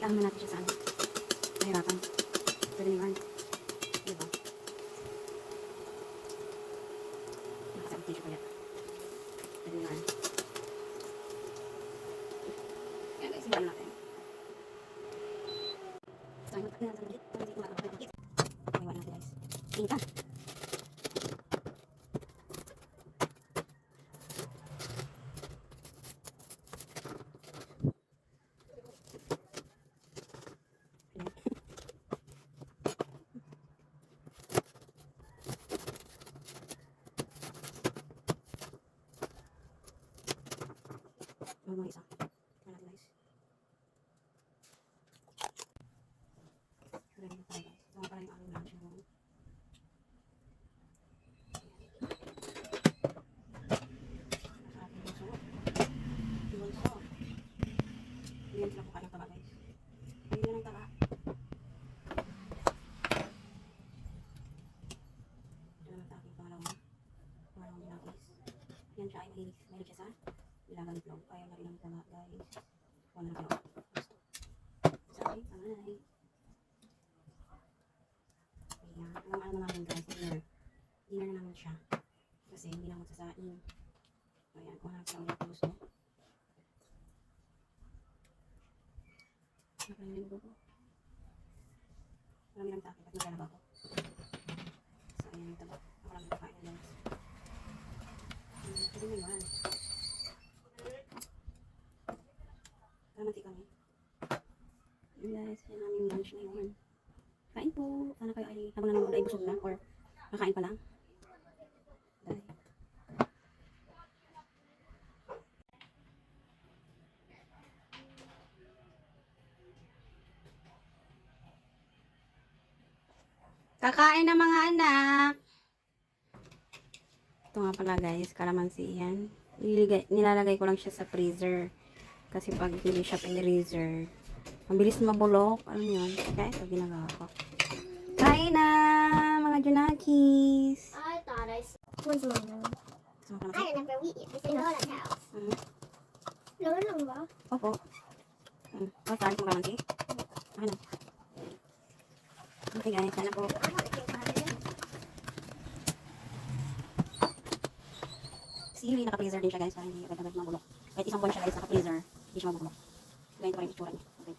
Ilaan natin siya sa ano. Mahirapan. Pwede na yun. Diba? Nakasabit tissue kaya. Pwede na yun. Yan guys, ilaan natin. So, yung pagkakas natin ulit. Pwede hindi makakapagpagkit. Iwan natin guys. Tingka. Mga isa. Tingnan natin guys. Ready na tayo guys. Ito pa rin yung lunch mo. Nasa ating bunso. Bunso. Hindi sila po kain ng taba guys. Hindi na ng taba. Ito naman sa aking pangalawang ginagis. Yan siya ay mahilig siya sa nilagang itlog. Kaya na rin ang taba guys. Wala na kayo. Gusto. Sa aking pangalay. Ayan. Alam naman guys. Dinner na naman siya. Kasi hindi na magsasain. Ayan. Kung hanap lang yung gusto. Marami lang buko. Marami lang sa akin. At naglalaba ko. So ayan yung taba. Ako lang nakain na guys. Pwede na yun. Karamati kami. Yun guys. Yan namin lunch na yun. Kain po. Sana kayo ay habang nanonood ay busog na or kakain pa lang. Dahil. Kakain na mga anak. Ito nga pala guys, kalamansi yan. Nilalagay ko lang siya sa freezer. Kasi pag hindi siya pinreaser, mabilis mabulok. Ano yun? Kaya ito ginagawa ko. Kain na mga junakis. I thought I saw. Where's mine? I remember we eat this in Lola's house. Lola lang ba? Opo. Saan kong kalamansi? Ano? Okay guys, sana po. I want to drink one of them. Sili, naka-freezer din siya guys, para hindi agad-agad mabulok. Kahit isang buwan siya guys, naka-freezer, hindi siya mabulok. Ganyan pa rin itsura niya. Okay.